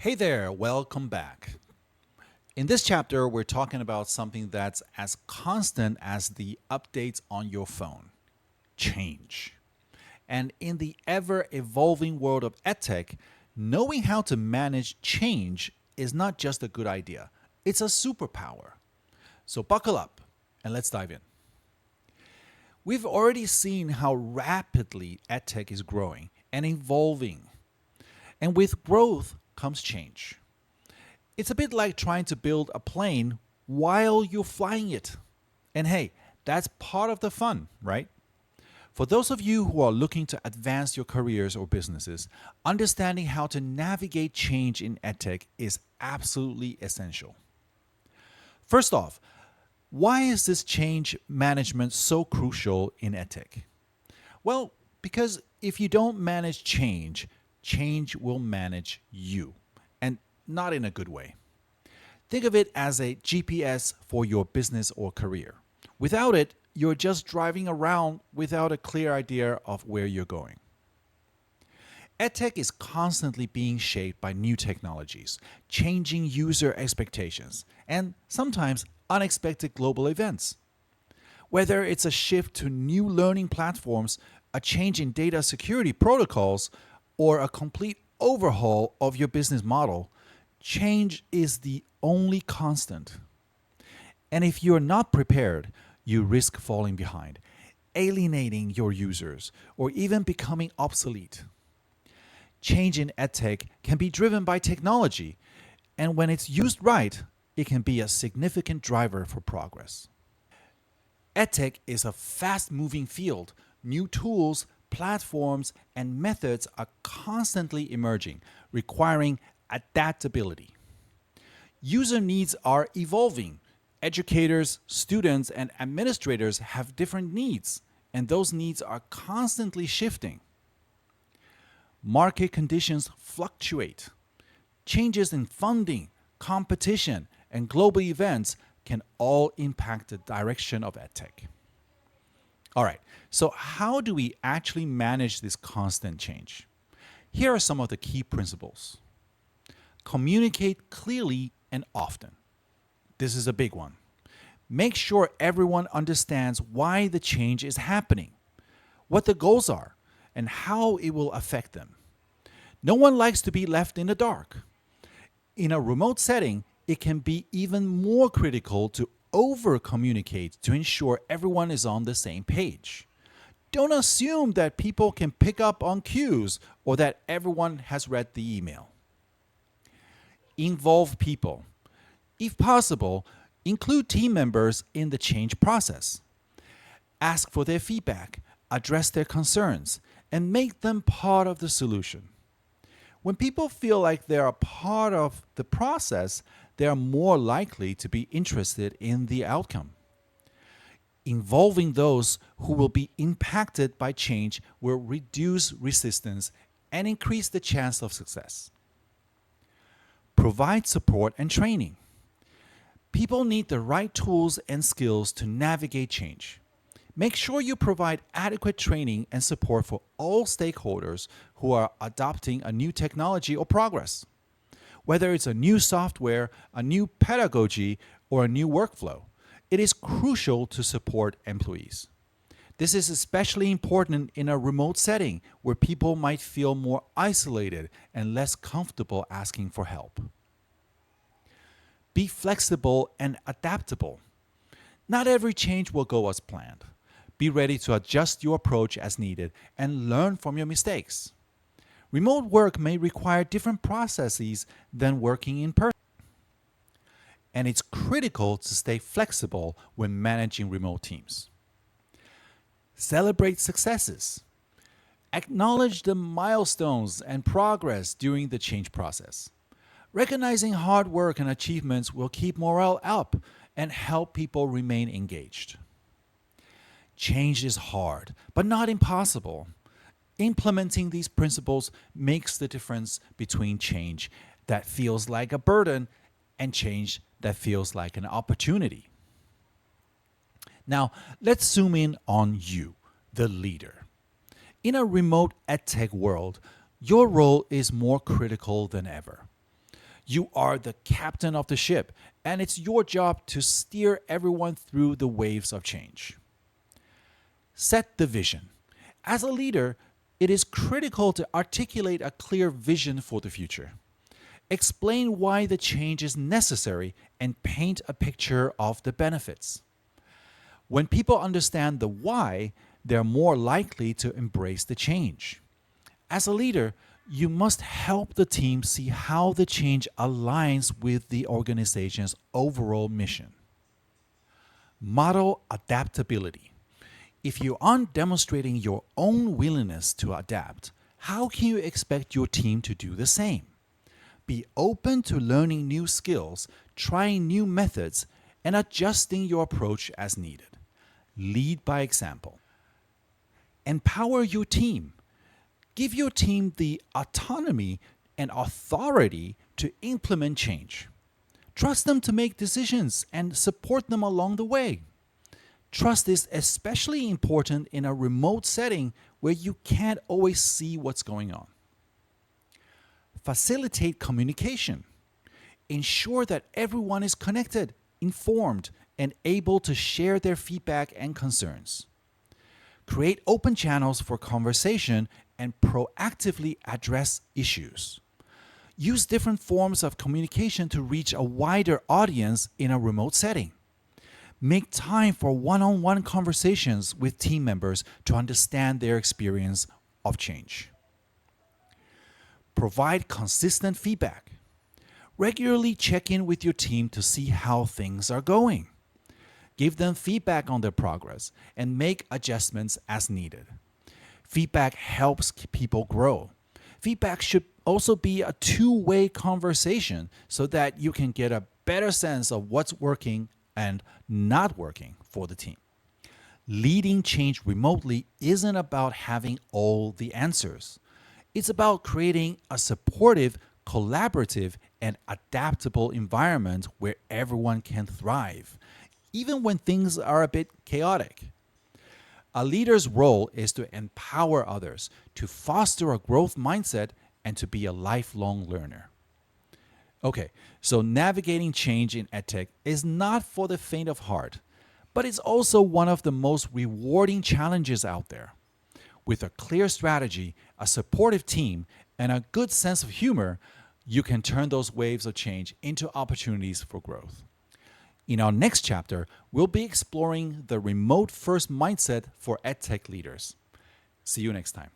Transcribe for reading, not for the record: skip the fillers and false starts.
Hey there, welcome back. In this chapter, we're talking about something that's as constant as the updates on your phone change. And in the ever evolving world of EdTech, knowing how to manage change is not just a good idea, it's a superpower. So buckle up and let's dive in. We've already seen how rapidly EdTech is growing and evolving. And with growth comes change. It's a bit like trying to build a plane while you're flying it. And hey, that's part of the fun, right? For those of you who are looking to advance your careers or businesses, understanding how to navigate change in edtech is absolutely essential. First off, why is this change management so crucial in edtech? Well, because if you don't manage change, change will manage you, and not in a good way. Think of it as a GPS for your business or career. Without it, you're just driving around without a clear idea of where you're going. EdTech is constantly being shaped by new technologies, changing user expectations, and sometimes unexpected global events. Whether it's a shift to new learning platforms, a change in data security protocols, or a complete overhaul of your business model, change is the only constant. And if you're not prepared, you risk falling behind, alienating your users, or even becoming obsolete. Change in edtech can be driven by technology, and when it's used right, it can be a significant driver for progress. EdTech is a fast moving field. New tools, platforms, and methods are constantly emerging, requiring adaptability. User needs are evolving. Educators, students, and administrators have different needs, and those needs are constantly shifting. Market conditions fluctuate. Changes in funding, competition, and global events can all impact the direction of EdTech. All right, so how do we actually manage this constant change? Here are some of the key principles. Communicate clearly and often. This is a big one. Make sure everyone understands why the change is happening, what the goals are, and how it will affect them. No one likes to be left in the dark. In a remote setting, it can be even more critical to over communicate to ensure everyone is on the same page. Don't assume that people can pick up on cues or that everyone has read the email. Involve people. If possible, include team members in the change process. Ask for their feedback, address their concerns, and make them part of the solution. When people feel like they are part of the process, they are more likely to be interested in the outcome. Involving those who will be impacted by change will reduce resistance and increase the chance of success. Provide support and training. People need the right tools and skills to navigate change. Make sure you provide adequate training and support for all stakeholders who are adopting a new technology or progress. Whether it's a new software, a new pedagogy, or a new workflow, it is crucial to support employees. This is especially important in a remote setting where people might feel more isolated and less comfortable asking for help. Be flexible and adaptable. Not every change will go as planned. Be ready to adjust your approach as needed and learn from your mistakes. Remote work may require different processes than working in person, and it's critical to stay flexible when managing remote teams. Celebrate successes. Acknowledge the milestones and progress during the change process. Recognizing hard work and achievements will keep morale up and help people remain engaged. Change is hard, but not impossible. Implementing these principles makes the difference between change that feels like a burden and change that feels like an opportunity. Now, let's zoom in on you, the leader. In a remote edtech world, your role is more critical than ever. You are the captain of the ship, and it's your job to steer everyone through the waves of change. Set the vision. As a leader, it is critical to articulate a clear vision for the future. Explain why the change is necessary and paint a picture of the benefits. When people understand the why, they're more likely to embrace the change. As a leader, you must help the team see how the change aligns with the organization's overall mission. Model adaptability. If you aren't demonstrating your own willingness to adapt, how can you expect your team to do the same? Be open to learning new skills, trying new methods, and adjusting your approach as needed. Lead by example. Empower your team. Give your team the autonomy and authority to implement change. Trust them to make decisions and support them along the way. Trust is especially important in a remote setting where you can't always see what's going on. Facilitate communication. Ensure that everyone is connected, informed, and able to share their feedback and concerns. Create open channels for conversation and proactively address issues. Use different forms of communication to reach a wider audience in a remote setting. Make time for one-on-one conversations with team members to understand their experience of change. Provide consistent feedback. Regularly check in with your team to see how things are going. Give them feedback on their progress and make adjustments as needed. Feedback helps people grow. Feedback should also be a two-way conversation so that you can get a better sense of what's working and not working for the team. Leading change remotely isn't about having all the answers. It's about creating a supportive, collaborative, and adaptable environment where everyone can thrive, even when things are a bit chaotic. A leader's role is to empower others, to foster a growth mindset, and to be a lifelong learner. Okay, so navigating change in EdTech is not for the faint of heart, but it's also one of the most rewarding challenges out there. With a clear strategy, a supportive team, and a good sense of humor, you can turn those waves of change into opportunities for growth. In our next chapter, we'll be exploring the remote-first mindset for EdTech leaders. See you next time.